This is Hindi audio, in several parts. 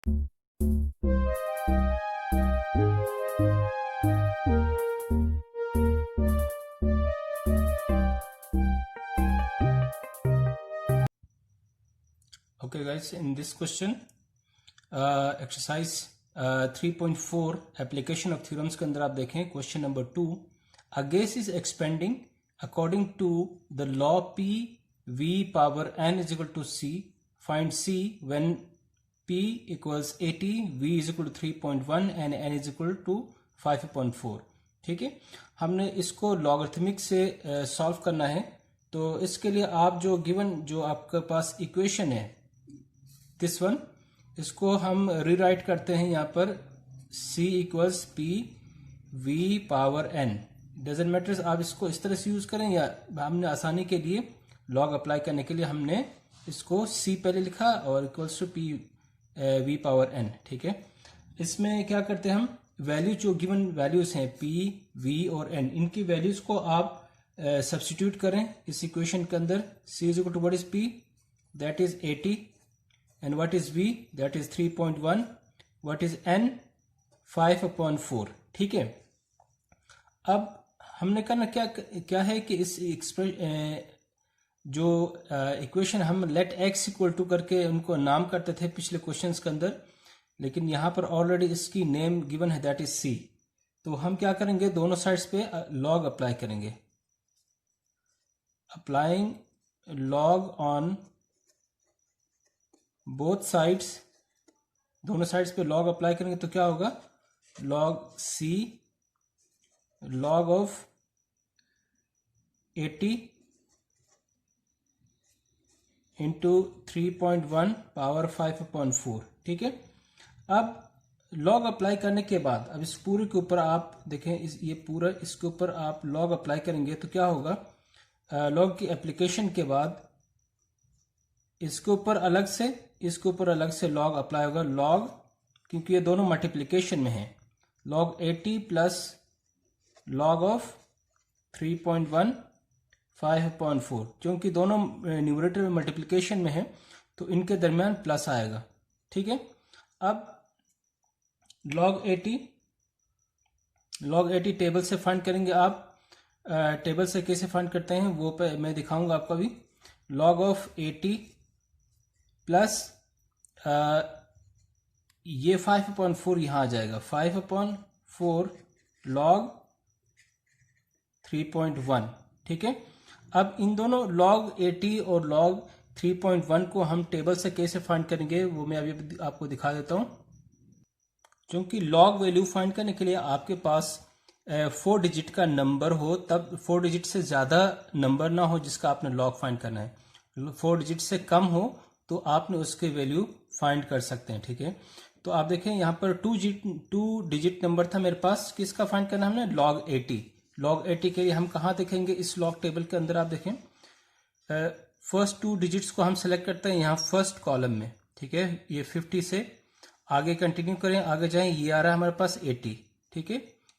Okay guys, in this question exercise 3.4 application of theorems के अंदर आप देखें question number 2, a gas is expanding according to the law P V power n is equal to C. Find C when P equals 80, V is equal to 3.1 and n is equal to 5/4. ठीक है, हमने इसको लॉगरिथमिक से सॉल्व करना है। तो इसके लिए आप जो गिवन जो आपके पास इक्वेशन है दिस वन, इसको हम रीराइट करते हैं यहाँ पर C equals P V power n। Doesn't matters आप इसको इस तरह से यूज करें या हमने आसानी के लिए लॉग अप्लाई करने के लिए हमने इसको C पहले लिखा और equals to P V power n। ठीक है, इसमें क्या करते हैं हम वैल्यू जो गिवन वैल्यूज हैं P V और n, इनकी वैल्यूज को आप सब्स्टिट्यूट करें इस इक्वेशन के अंदर। C is equal to what is P, that is 80 and what is V, that is 3.1, what is N, 5/4। ठीक है, अब हमने करना क्या है कि इस जो इक्वेशन हम लेट x इक्वल टू करके उनको नाम करते थे पिछले क्वेश्चंस के अंदर, लेकिन यहाँ पर ऑलरेडी इसकी नेम गिवन है दैट इज C। तो हम क्या करेंगे, दोनों साइड्स पे लॉग अप्लाई करेंगे, applying log on both sides, दोनों साइड्स पे लॉग अप्लाई करेंगे तो क्या होगा, log C log of 80 into 3.1 power 5/4। ठीक है, अब लॉग अप्लाई करने के बाद अब इस पूरे के ऊपर आप देखें, ये पूरा इसके ऊपर आप लॉग अप्लाई करेंगे तो क्या होगा, लॉग की एप्लीकेशन के बाद इसके ऊपर अलग से इसके ऊपर अलग से लॉग अप्लाई होगा। लॉग, क्योंकि ये दोनों मल्टीप्लिकेशन में है, लॉग 80 प्लस लॉग ऑफ 3.1 5/4, क्योंकि दोनों न्यूमरेटर में मल्टीप्लिकेशन में है तो इनके दरमियान प्लस आएगा। ठीक है, अब लॉग 80 टेबल से फाइंड करेंगे आप। टेबल से कैसे फाइंड करते हैं वो मैं दिखाऊंगा आपको अभी। लॉग ऑफ 80 प्लस ये 5/4 यहां आ जाएगा, 5/4 लॉग 3.1। ठीक है, अब इन दोनों लॉग 80 और लॉग 3.1 को हम टेबल से कैसे फाइंड करेंगे वो मैं अभी आपको दिखा देता हूं। क्योंकि लॉग वैल्यू फाइंड करने के लिए आपके पास 4 डिजिट का नंबर हो, तब 4 डिजिट से ज्यादा नंबर ना हो जिसका आपने लॉग फाइंड करना है। 4 डिजिट से कम हो तो आपने उसके वैल्यू फाइंड कर सकते हैं। ठीक है, तो आप देखें यहाँ पर 2 डिजिट नंबर था मेरे पास, किसका फाइंड करना हमने, लॉग 80। लॉग 80 के लिए हम कहाँ देखेंगे, इस लॉग टेबल के अंदर आप देखें फर्स्ट 2 डिजिट्स को हम सेलेक्ट करते हैं यहाँ फर्स्ट कॉलम में। ठीक है, ये 50 से आगे कंटिन्यू करें, आगे जाएं, ये आ रहा है हमारे पास 80। ठीक है,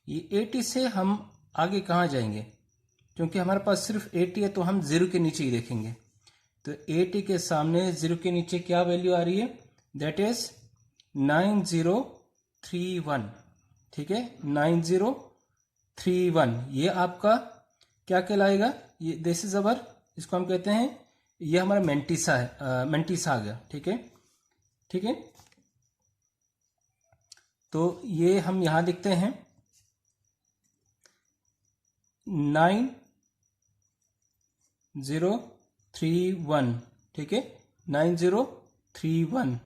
ये 80 से हम आगे कहाँ जाएंगे, क्योंकि हमारे पास सिर्फ 80 है तो हम 0 के नीचे ही देखेंगे। तो 80 के सामने 0 के नीचे क्या वैल्यू आ रही है, दैट इज 9031। ठीक है, 9031 ये आपका क्या कहलाएगा, ये दिस इज अवर, इसको हम कहते हैं, ये हमारा मेंटिसा है, मेंटिसा आ गया। ठीक है, ठीक है, तो ये हम यहां लिखते हैं 9031। ठीक है, 9031,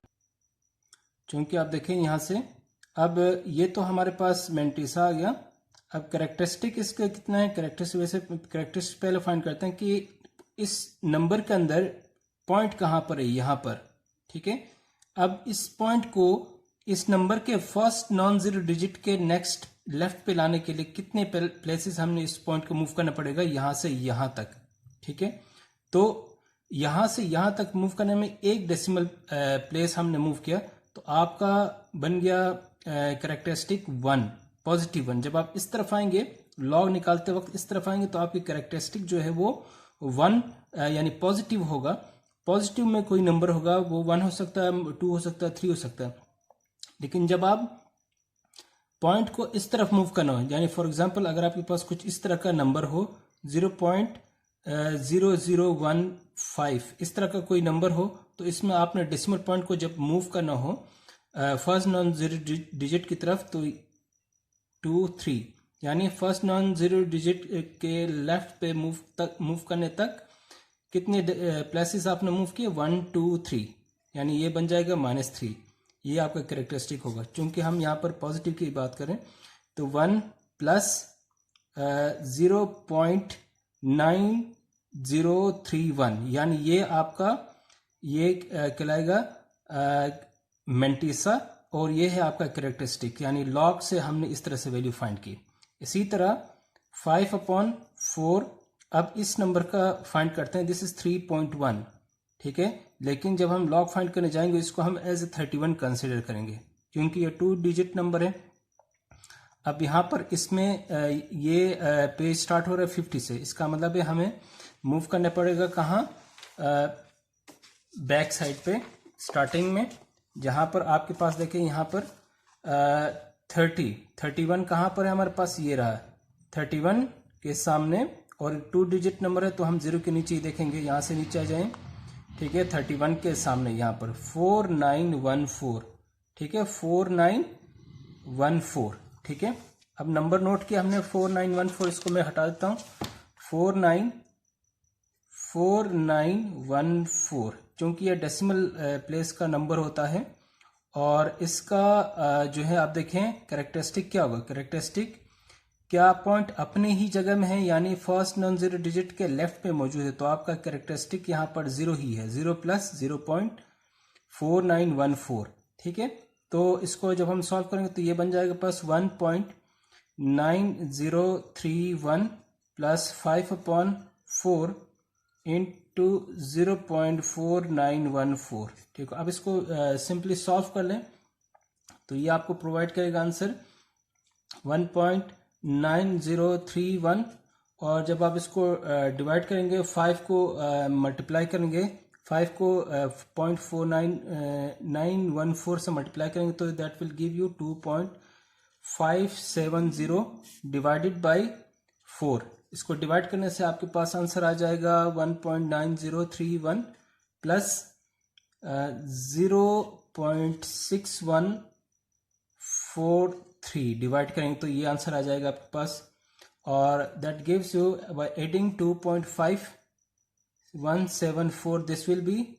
क्योंकि आप देखें यहां से, अब ये तो हमारे पास मेंटिसा आ गया। अब कैरेक्टरिस्टिक इसका कितना है, कैरेक्टरिस्टिक पहले फाइंड करते हैं कि इस नंबर के अंदर पॉइंट कहां पर है, यहां पर। ठीक है, अब इस पॉइंट को इस नंबर के फर्स्ट नॉन जीरो डिजिट के नेक्स्ट लेफ्ट पे लाने के लिए कितने प्लेसेस हमने इस पॉइंट को मूव करना पड़ेगा, यहां से यहां तक। ठीक है, तो यहां से यहां तक मूव करने में एक डेसिमल प्लेस हमने मूव किया, तो आपका बन गया कैरेक्टरिस्टिक 1, पॉजिटिव 1। जब आप इस तरफ आएंगे, लॉग निकालते वक्त इस तरफ आएंगे, तो आपकी कैरेक्टरिस्टिक जो है वो 1 यानी पॉजिटिव होगा। पॉजिटिव में कोई नंबर होगा, वो 1 हो सकता है, 2 हो सकता है, 3 हो सकता है। लेकिन जब आप पॉइंट को इस तरफ मूव करना हो, यानी फॉर एग्जांपल अगर आपके पास कुछ इस तरह का नंबर हो 0.0015 इस तरह का कोई नंबर हो, तो इसमें आपने डेसिमल पॉइंट को जब मूव करना हो फर्स्ट नॉन जीरो डिजिट की तरफ, तो 2 3 यानी फर्स्ट नॉन जीरो डिजिट के लेफ्ट पे मूव करने तक कितने प्लेसेस आपने मूव किए, 1 2 3, यानी ये बन जाएगा -3। ये आपका कैरेक्टरिस्टिक होगा। चूंकि हम यहाँ पर पॉजिटिव की बात करें तो 1 प्लस 0.9031, यानी ये आपका ये कहलाएगा मेंटिसा, और ये है आपका कैरेक्टरिस्टिक, यानी लॉग से हमने इस तरह से वैल्यू फाइंड की। इसी तरह 5/4, अब इस नंबर का फाइंड करते हैं, दिस इज 3.1, ठीक है। लेकिन जब हम लॉग फाइंड करने जाएंगे इसको हम एज 31 कंसिडर करेंगे, क्योंकि ये 2 डिजिट नंबर है। अब यहाँ पर इसमें ये पेज स्टार्ट हो रहा है 50 से, इसका मतलब है हमें मूव करना पड़ेगा कहाँ, बैक साइड पे स्टार्टिंग में, जहाँ पर आपके पास देखें यहाँ पर 31 कहाँ पर है हमारे पास, ये रहा 31 के सामने, और 2 डिजिट नंबर है तो हम 0 के नीचे ही देखेंगे, यहाँ से नीचे आ जाएं, ठीक है। 31 के सामने यहाँ पर 4914, ठीक है, 4914, ठीक है। अब नंबर नोट किया हमने 4914, इसको मैं हटा देता हूँ, 4914, क्योंकि ये डेसिमल प्लेस का नंबर होता है। और इसका जो है आप देखें कैरेक्टरिस्टिक क्या होगा, कैरेक्टरिस्टिक क्या पॉइंट अपने ही जगह में है, यानी फर्स्ट नॉन जीरो डिजिट के लेफ्ट पे मौजूद है, तो आपका कैरेक्टरिस्टिक यहाँ पर 0 ही है, 0 प्लस 0.4914, ठीक है। तो इसको जब हम सॉल्व करेंगे तो ये बन जाएगा प्लस 1.9031 प्लस 5/4 इंटू 0.4914, ठीक है। अब इसको सिंपली सॉल्व कर लें तो ये आपको प्रोवाइड करेगा आंसर 1.9031, और जब आप इसको डिवाइड करेंगे 5 को मल्टीप्लाई करेंगे, 5 को 0.4914 से मल्टीप्लाई करेंगे तो that will give you 2.570 divided by 4। इसको डिवाइड करने से आपके पास आंसर आ जाएगा 1.9031 प्लस 0.6143 डिवाइड करेंगे तो ये आंसर आ जाएगा आपके पास, और that gives you by adding 2.5174 this will be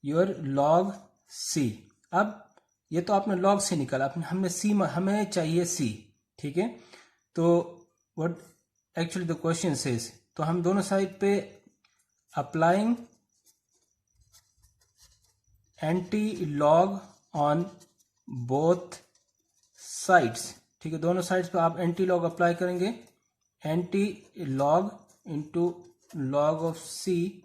your log C. अब ये तो आपने लॉग सी निकाला, हमने सी, हमें चाहिए सी, ठीक है। तो what actually the question says, तो हम दोनों साइड पे applying anti log on both sides, ठीक है। दोनों साइड्स पे आप एंटी लॉग अप्लाई करेंगे, anti log into log of C,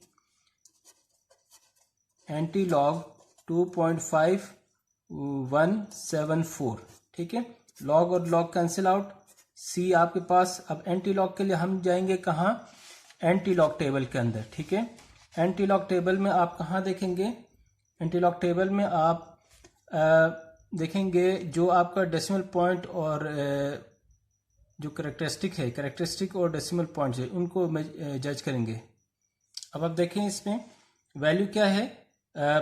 anti log 2.5174, ठीक है। लॉग और लॉग कैंसिल आउट, सी आपके पास। अब एंटी लॉग के लिए हम जाएंगे कहाँ, एंटी लॉग टेबल के अंदर, ठीक है। एंटी लॉग टेबल में आप कहाँ देखेंगे, एंटी लॉग टेबल में आप देखेंगे जो आपका डेसिमल पॉइंट और जो कैरेक्टरिस्टिक है, कैरेक्टरिस्टिक और डेसिमल पॉइंट है, उनको जज करेंगे। अब आप देखें इसमें वैल्यू क्या है,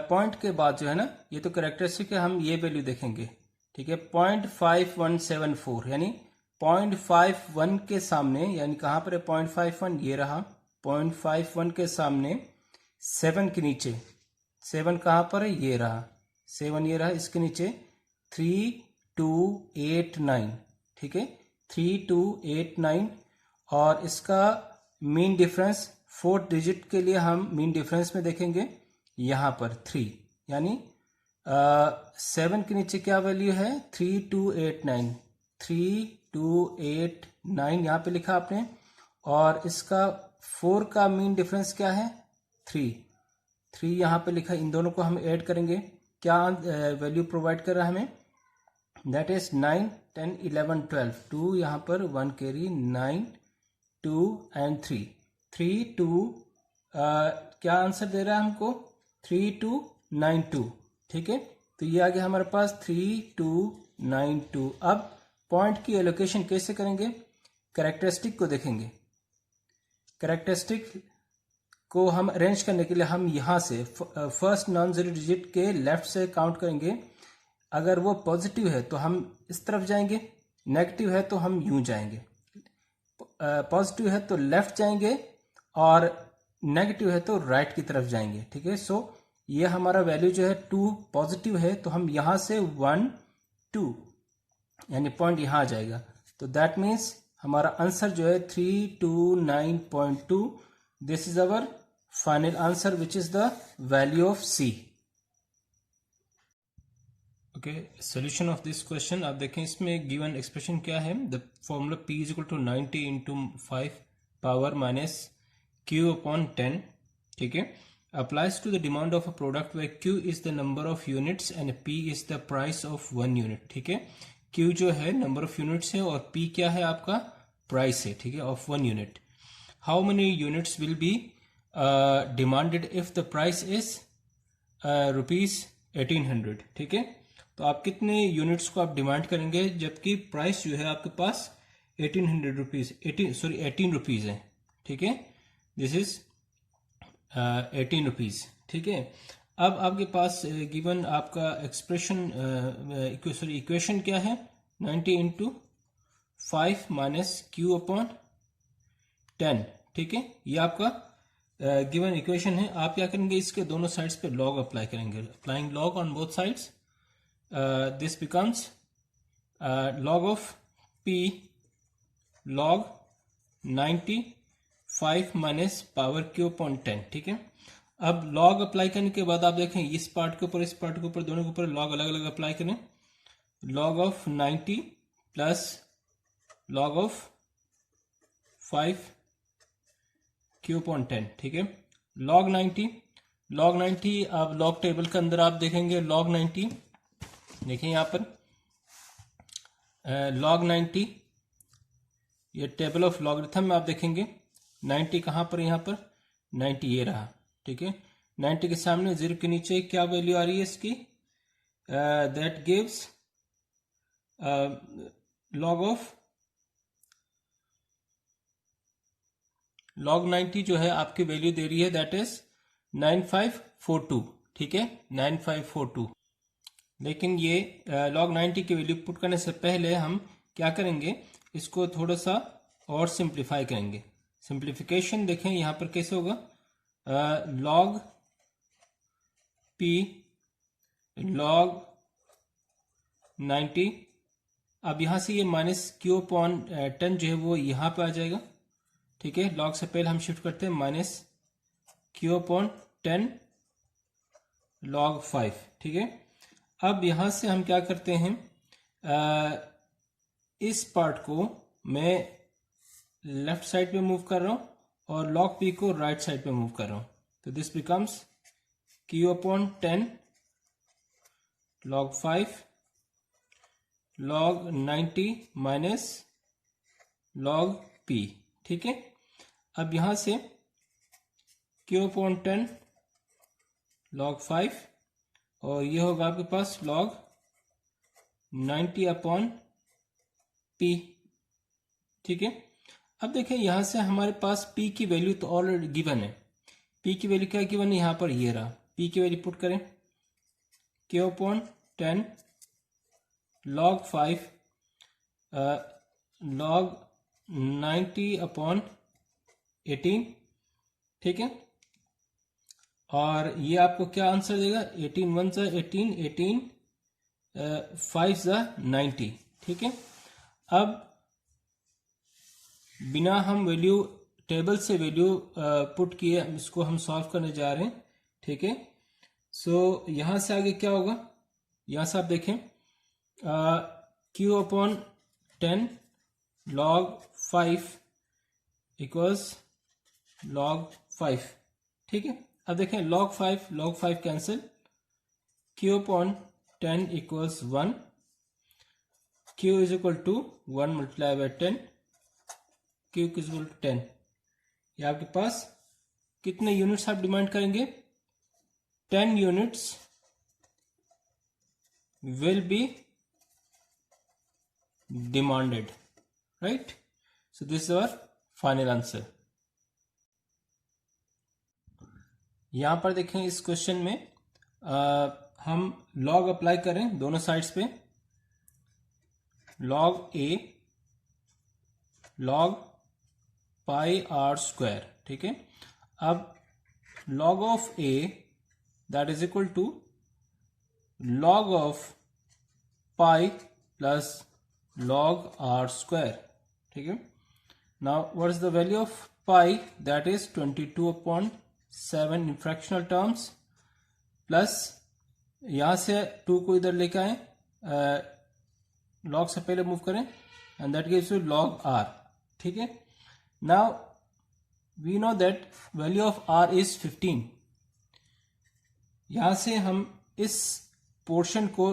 पॉइंट के बाद जो है ना, ये तो कैरेक्टरिस्टिक है, हम ये वैल्यू देखेंगे, ठीक है। 0.5174 यानी 0.51 के सामने, यानी कहाँ पर है 0.51, ये रहा 0.51 के सामने 7 के नीचे, 7 कहाँ पर है, ये रहा 7, ये रहा, इसके नीचे 3289, ठीक है, 3289, और इसका मीन डिफरेंस 4 डिजिट के लिए हम मीन डिफरेंस में देखेंगे यहाँ पर 3, यानी 7 के नीचे क्या वैल्यू है, 3289 यहाँ पे लिखा आपने, और इसका 4 का मीन डिफरेंस क्या है, 3 यहाँ पे लिखा। इन दोनों को हम ऐड करेंगे, क्या वैल्यू प्रोवाइड कर रहा है हमें, दैट इज 9 10 11 12, 2 यहाँ पर 1 कैरी, 9 2 एंड 3 2 क्या आंसर दे रहा है हमको, 3292, ठीक है। तो ये आ गया हमारे पास 3292। अब पॉइंट की एलोकेशन कैसे करेंगे? कैरेक्टरिस्टिक को देखेंगे। कैरेक्टरिस्टिक को हम अरेंज करने के लिए हम यहाँ से फर्स्ट नॉन जीरो डिजिट के लेफ्ट से काउंट करेंगे। अगर वो पॉजिटिव है तो हम इस तरफ जाएंगे, नेगेटिव है तो हम यूं जाएंगे। पॉजिटिव है तो लेफ्ट जाएंगे और नेगेटिव है तो राइट की तरफ जाएंगे। ठीक है, सो ये हमारा वैल्यू जो है 2 पॉजिटिव है तो हम यहां से 1 2 यानी पॉइंट यहां आ जाएगा। तो दैट मीन्स हमारा आंसर जो है 329.2। This is our final answer which is the value of C. Okay, solution of this question आप देखें, इसमें गिवन एक्सप्रेशन क्या है? The formula P is equal to 90 into 5 power minus Q upon 10। ठीक है, applies to the demand of a product where Q is the number of units and P is the price of 1 unit। ठीक है, Q जो है नंबर ऑफ यूनिट्स है और P क्या है? आपका प्राइस है। ठीक है, of 1 unit. How many units will be demanded if the price is rupees 1800। ठीक है, तो आप कितने यूनिट्स को आप डिमांड करेंगे जबकि प्राइस जो है आपके पास 1800 रुपीज 18 रुपीज है। ठीक है, दिस इज 18 रुपीज। ठीक है, अब आपके पास गिवन आपका एक्सप्रेशन इक्वेशन क्या है? 90 इंटू 5 माइनस Q अपॉन 10। ठीक है, ये आपका गिवन इक्वेशन है। आप क्या करेंगे? इसके दोनों साइड्स पे लॉग अप्लाई करेंगे। Applying log on both sides, this becomes log of P log 95 minus power Q upon 10। ठीक है, अब लॉग अप्लाई करने के बाद आप देखें इस पार्ट के ऊपर इस पार्ट के ऊपर दोनों के ऊपर लॉग अलग अलग अप्लाई करें। Log of 90 plus log of 5 Q upon 10। ठीक है, लॉग 90 अब लॉग टेबल के अंदर आप देखेंगे लॉग 90, देखिए यहां पर लॉग 90, ये टेबल ऑफ लॉगरिथम में आप देखेंगे 90 कहां पर? यहां पर 90 ये रहा। ठीक है, 90 के सामने 0 के नीचे क्या वैल्यू आ रही है इसकी? दैट गिव्स लॉग 90 जो है आपकी वैल्यू दे रही है दैट इज 9542। ठीक है, 9542। लेकिन ये log 90 की वैल्यू पुट करने से पहले हम क्या करेंगे? इसको थोड़ा सा और सिंप्लीफाई करेंगे। सिंप्लीफिकेशन देखें यहां पर कैसे होगा? log P log 90, अब यहां से ये माइनस Q अपॉन 10 जो है वो यहां पे आ जाएगा। ठीक है, log से पहले हम शिफ्ट करते हैं माइनस Q अपॉन 10 log 5। ठीक है, अब यहां से हम क्या करते हैं? इस पार्ट को मैं लेफ्ट साइड पे मूव कर रहा हूं और log P को राइट साइड पे मूव कर रहा हूं। तो this becomes Q upon 10 log 5 log 90 minus log P। ठीक है, अब यहां से Q अपॉन 10 log 5 और ये होगा आपके पास log 90 अपॉन P। ठीक है, अब देखें यहां से हमारे पास P की वैल्यू तो ऑलरेडी गिवन है। P की वैल्यू क्या गिवन है? यहां पर ये रहा। P की वैल्यू पुट करें, Q upon 10 log 5 log 90 upon 18। ठीक है, और ये आपको क्या आंसर देगा? 18 1 सा 18 18 5 सा 90। ठीक है, अब बिना हम वैल्यू टेबल से वैल्यू पुट किए इसको हम सॉल्व करने जा रहे हैं। ठीक है, सो यहां से आगे क्या होगा? यहां से आप देखें Q upon 10 log 5 equals log 5। ठीक है, अब देखें log 5 cancel, Q upon 10 equals 1, Q is equal to 1 multiply by 10, Q is equal to 10। ये आपके पास कितने यूनिट्स आप डिमांड करेंगे? 10 units will be demanded, right? So this is our final answer. यहां पर देखें इस क्वेश्चन में हम log अप्लाई करें दोनों साइड्स पे, log a log pi r square, ठीक है। अब log of a that is equal to log of pi plus log r square, ठीक है। Now what is the value of pi? That is 22/7 in fractional terms, plus यहां से 2 को इधर लेके आए, log से पहले मूव करें, and that gives you log r, ठीक है। Now we know that value of r is 15. यहां से हम इस पोर्शन को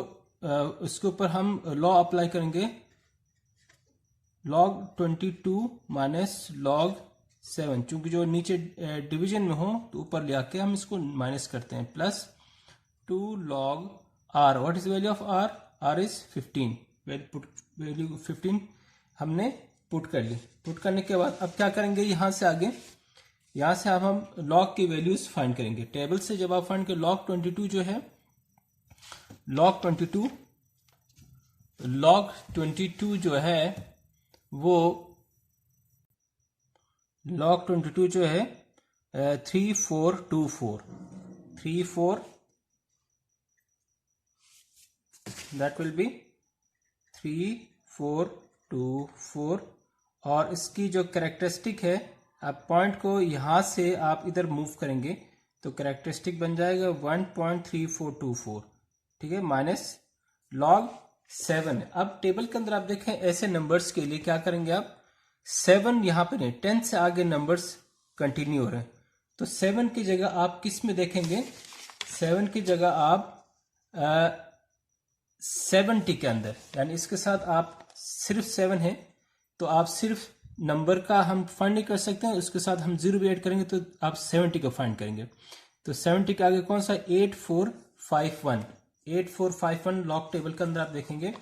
उसके ऊपर हम लॉ अप्लाई करेंगे, log 22 माइनस log 7, चूंकि जो नीचे डिवीजन में हो तो ऊपर ले आके हम इसको माइनस करते हैं, plus 2 log r. What is value of r? r is 15. Value 15 हमने पुट कर ली। पुट करने के बाद अब क्या करेंगे, यहां से आगे, यहां से अब हम log की वैल्यूज फाइंड करेंगे। टेबल से जब आप फाइंड करें, log 22 जो है, log 22 जो है वो log 22 जो है 3424, that will be 3424। और इसकी जो कैरेक्टरिस्टिक है, आप पॉइंट को यहां से आप इधर मूव करेंगे तो कैरेक्टरिस्टिक बन जाएगा 1.3424, ठीक है, माइनस log 7। अब टेबल के अंदर आप देखें ऐसे नंबर्स के लिए क्या करेंगे आप, 7 यहां पर नहीं, 10 से आगे नंबर्स कंटिन्यू हो रहे हैं, तो 7 की जगह आप किस में देखेंगे, 7 की जगह आप 70 के अंदर, यानी इसके साथ आप सिर्फ 7 है तो आप सिर्फ नंबर का हम फाइंड नहीं कर सकते हैं, उसके साथ हम 0 भी ऐड करेंगे तो आप 70 को फाइंड करेंगे। तो 70 के आगे कौन सा, 8451 लॉग टेबल के अंदर आप देखेंगे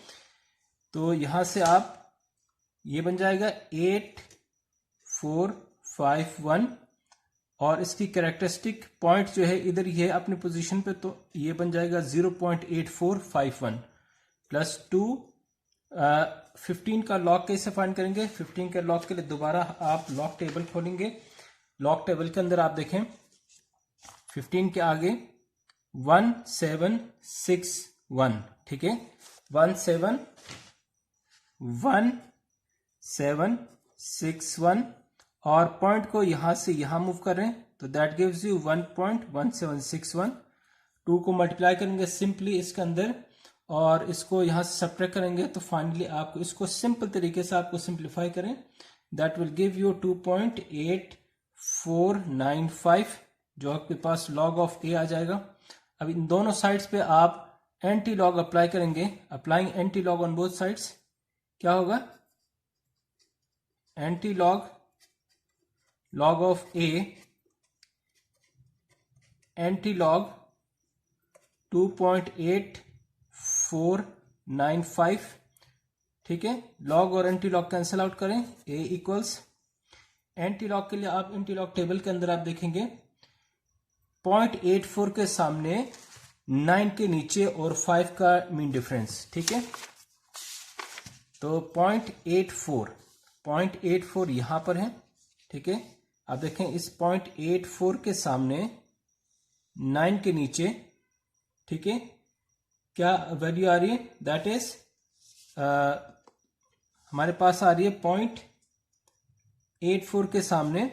तो यहां से आप ये बन जाएगा 8451, और इसकी कैरेक्टरिस्टिक पॉइंट जो है इधर ये अपनी पोजीशन पे, तो ये बन जाएगा 0.8451 प्लस 2। 15 का लॉग कैसे फाइंड करेंगे, 15 के लॉग के लिए दोबारा आप लॉग टेबल खोलेंगे। लॉग टेबल के अंदर आप देखें 15 के आगे 1761, ठीक है, 1761, और पॉइंट को यहां से यहां मूव कर रहे हैं तो दैट गिव्स यू 1.1761। 2 को मल्टीप्लाई करेंगे सिंपली इसके अंदर, और इसको यहां से सब्ट्रैक्ट करेंगे तो फाइनली आपको इसको सिंपल तरीके से आपको सिंप्लीफाई करें, दैट विल गिव यू 2.8495, जो आपके पास log ऑफ a आ जाएगा। अब इन दोनों साइड्स पे आप एंटी लॉग अप्लाई करेंगे, applying anti log on both sides, क्या होगा, anti log of a, anti log 2.8495, ठीक है। लॉग और एंटी लॉग कैंसिल आउट करें, a इक्वल्स, एंटी लॉग के लिए आप एंटी लॉग टेबल के अंदर आप देखेंगे 0.84 के सामने 9 के नीचे और 5 का मीन डिफरेंस, ठीक है। तो 0.84 यहां पर है, ठीक है। आप देखें इस 0.84 के सामने 9 के नीचे, ठीक है, क्या वैल्यू आ रही है, दैट इज हमारे पास आ रही है 0.84 के सामने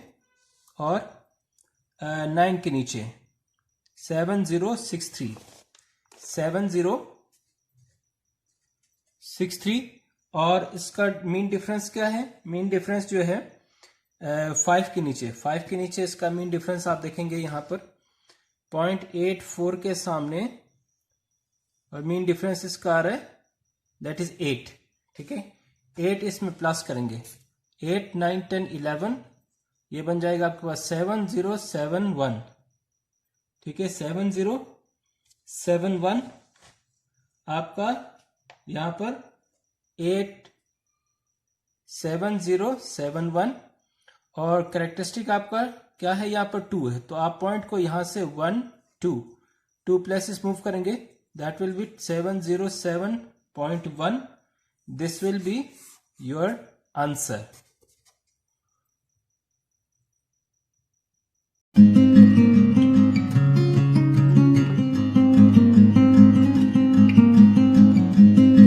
और 9 के नीचे 7063, और इसका मीन डिफरेंस क्या है, मीन डिफरेंस जो है 5 के नीचे इसका मीन डिफरेंस आप देखेंगे यहां पर 0.84 के सामने, और मीन डिफरेंस इसका आ रहा है दैट इज 8, ठीक है। 8 इसमें प्लस करेंगे, 8 9 10 11, ये बन जाएगा आपके पास 7071, ठीक है, 7071, आपका यहां पर 87071 और कैरेक्टरिस्टिक आपका क्या है, यहाँ पर 2 है, तो आप पॉइंट को यहां से 1 2 प्लेसेस मूव करेंगे, that will be 707.1. This will be your answer.